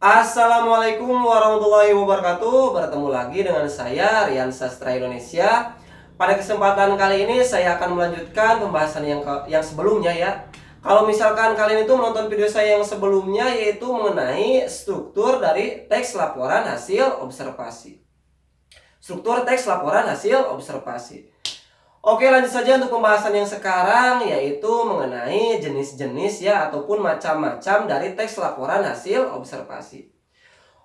Assalamualaikum warahmatullahi wabarakatuh. Bertemu lagi dengan saya Rian Sastra Indonesia. Pada kesempatan kali ini saya akan melanjutkan pembahasan yang sebelumnya ya. Kalau misalkan kalian itu menonton video saya yang sebelumnya, yaitu mengenai struktur dari teks laporan hasil observasi. Struktur teks laporan hasil observasi. Oke, lanjut saja untuk pembahasan yang sekarang, yaitu mengenai jenis-jenis ya ataupun macam-macam dari teks laporan hasil observasi.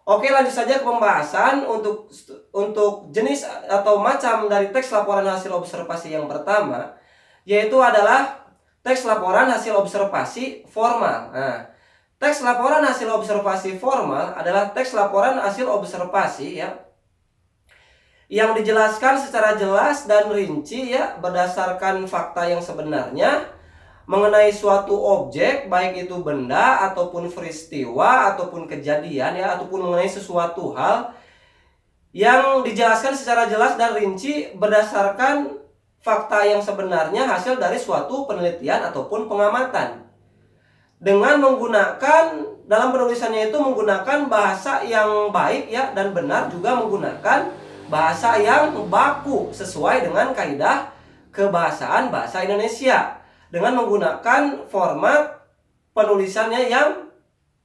Oke, lanjut saja ke pembahasan untuk jenis atau macam dari teks laporan hasil observasi yang pertama, yaitu adalah teks laporan hasil observasi formal. Nah, teks laporan hasil observasi formal adalah teks laporan hasil observasi ya yang dijelaskan secara jelas dan rinci ya berdasarkan fakta yang sebenarnya mengenai suatu objek, baik itu benda ataupun peristiwa ataupun kejadian ya, ataupun mengenai sesuatu hal yang dijelaskan secara jelas dan rinci berdasarkan fakta yang sebenarnya hasil dari suatu penelitian ataupun pengamatan, dengan menggunakan dalam penulisannya itu menggunakan bahasa yang baik ya dan benar, juga menggunakan bahasa yang baku sesuai dengan kaidah kebahasaan bahasa Indonesia, dengan menggunakan format penulisannya yang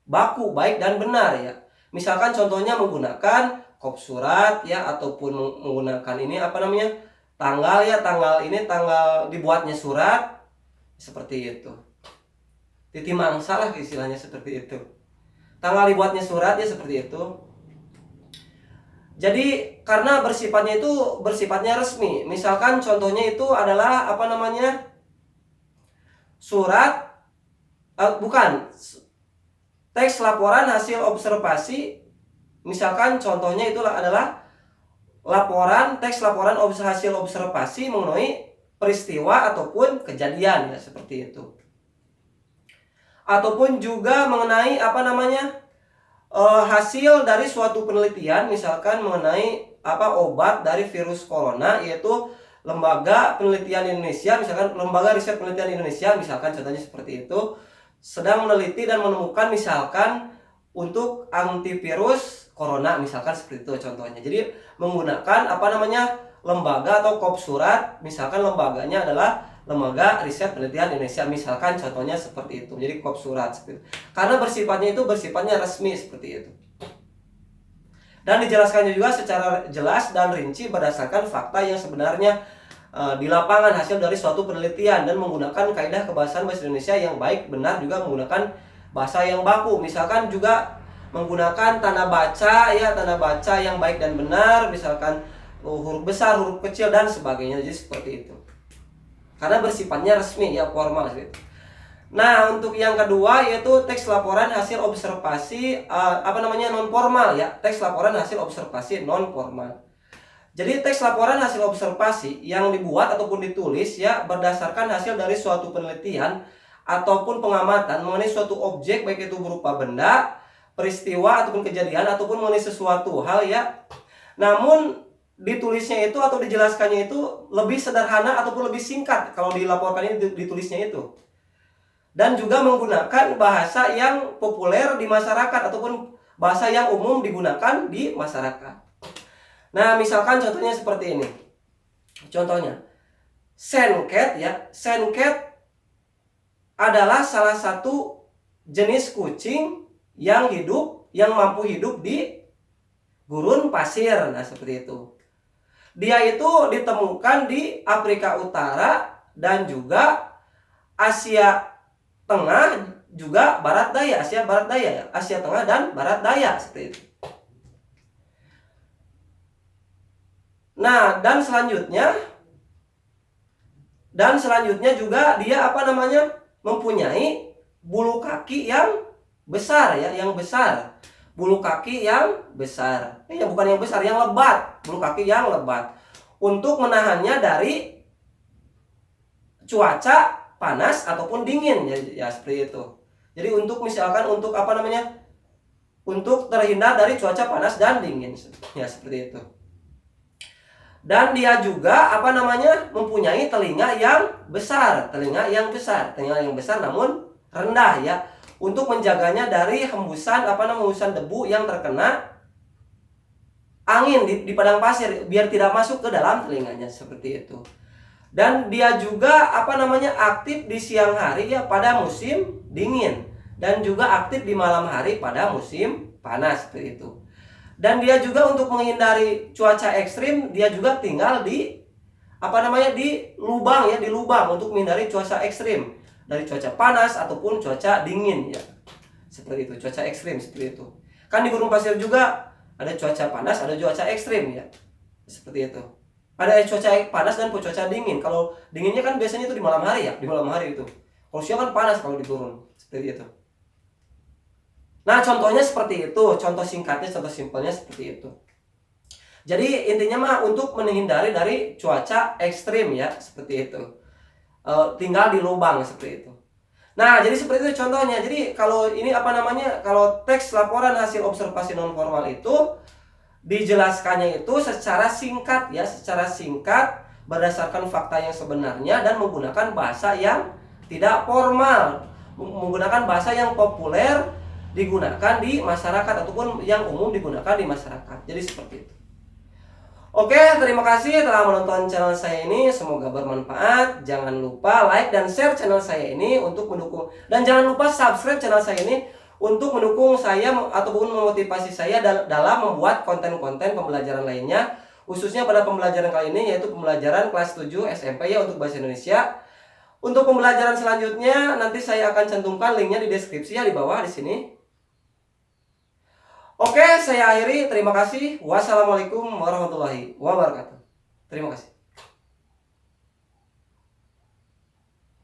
baku, baik dan benar ya. Misalkan contohnya menggunakan kop surat ya, ataupun menggunakan ini apa namanya, tanggal ya, tanggal ini tanggal dibuatnya surat, seperti itu. Titi mangsa lah istilahnya, seperti itu. Tanggal dibuatnya surat ya, seperti itu. Jadi karena bersifatnya resmi. Misalkan contohnya itu adalah apa namanya, surat bukan teks laporan hasil observasi. Misalkan contohnya itu adalah teks laporan hasil observasi mengenai peristiwa ataupun kejadian ya, seperti itu. Ataupun juga mengenai apa namanya, hasil dari suatu penelitian, misalkan mengenai obat dari virus corona, yaitu lembaga penelitian Indonesia, misalkan lembaga riset penelitian Indonesia, misalkan contohnya seperti itu, sedang meneliti dan menemukan misalkan untuk antivirus corona, misalkan seperti itu contohnya. Jadi menggunakan apa namanya, lembaga atau kop surat, misalkan lembaganya adalah Lembaga Riset Penelitian Indonesia, misalkan contohnya seperti itu. Jadi kop surat seperti itu. Karena bersifatnya resmi seperti itu. Dan dijelaskannya juga secara jelas dan rinci berdasarkan fakta yang sebenarnya di lapangan hasil dari suatu penelitian, dan menggunakan kaidah kebahasaan bahasa Indonesia yang baik, benar, juga menggunakan bahasa yang baku. Misalkan juga menggunakan tanda baca ya, tanda baca yang baik dan benar, misalkan huruf besar, huruf kecil dan sebagainya. Jadi seperti itu. Karena bersifatnya resmi ya, formal gitu. Nah, untuk yang kedua yaitu teks laporan hasil observasi non formal ya, teks laporan hasil observasi non formal. Jadi teks laporan hasil observasi yang dibuat ataupun ditulis ya berdasarkan hasil dari suatu penelitian ataupun pengamatan mengenai suatu objek, baik itu berupa benda, peristiwa ataupun kejadian, ataupun mengenai sesuatu hal ya. Namun ditulisnya itu atau dijelaskannya itu lebih sederhana ataupun lebih singkat kalau dilaporkannya ditulisnya itu, dan juga menggunakan bahasa yang populer di masyarakat ataupun bahasa yang umum digunakan di masyarakat. Nah, misalkan contohnya seperti ini. Contohnya sengket ya. Sengket adalah salah satu jenis kucing yang mampu hidup di gurun pasir. Nah, seperti itu. Dia itu ditemukan di Afrika Utara dan juga Asia Tengah, juga Barat Daya, Asia Tengah dan Barat Daya, seperti itu. Nah, dan selanjutnya juga dia mempunyai bulu kaki yang besar ya, bulu kaki yang besar. Bukan yang besar, yang lebat. Bulu kaki yang lebat. Untuk menahannya dari cuaca panas ataupun dingin ya, seperti itu. Jadi untuk untuk terhindar dari cuaca panas dan dingin ya, seperti itu. Dan dia juga mempunyai telinga yang besar namun rendah ya, untuk menjaganya dari hembusan debu yang terkena angin di padang pasir biar tidak masuk ke dalam telinganya seperti itu. Dan dia juga aktif di siang hari ya pada musim dingin dan juga aktif di malam hari pada musim panas seperti itu. Dan dia juga untuk menghindari cuaca ekstrim, dia juga tinggal di di lubang ya, di lubang untuk menghindari cuaca ekstrim dari cuaca panas ataupun cuaca dingin ya. Seperti itu, cuaca ekstrim seperti itu. Kan di gurun pasir juga ada cuaca panas, ada cuaca ekstrim ya. Seperti itu. Ada cuaca panas dan cuaca dingin. Kalau dinginnya kan biasanya itu di malam hari ya, di malam hari itu. Kalau siang kan panas kalau di gurun. Seperti itu. Nah, contohnya seperti itu, contoh singkatnya, contoh simpelnya seperti itu. Jadi intinya mah untuk menghindari dari cuaca ekstrim ya, seperti itu. Tinggal di lubang seperti itu. Nah, jadi seperti itu contohnya. Jadi kalau ini kalau teks laporan hasil observasi non formal itu dijelaskannya itu secara singkat ya, secara singkat berdasarkan fakta yang sebenarnya dan menggunakan bahasa yang tidak formal, menggunakan bahasa yang populer digunakan di masyarakat ataupun yang umum digunakan di masyarakat. Jadi seperti itu. Oke, terima kasih telah menonton channel saya ini. Semoga bermanfaat. Jangan lupa like dan share channel saya ini untuk mendukung. Dan jangan lupa subscribe channel saya ini untuk mendukung saya ataupun memotivasi saya dalam membuat konten-konten pembelajaran lainnya. Khususnya pada pembelajaran kali ini yaitu pembelajaran kelas 7 SMP ya untuk bahasa Indonesia. Untuk pembelajaran selanjutnya nanti saya akan cantumkan linknya di deskripsi ya di bawah di sini. Oke, saya akhiri. Terima kasih. Wassalamualaikum warahmatullahi wabarakatuh. Terima kasih.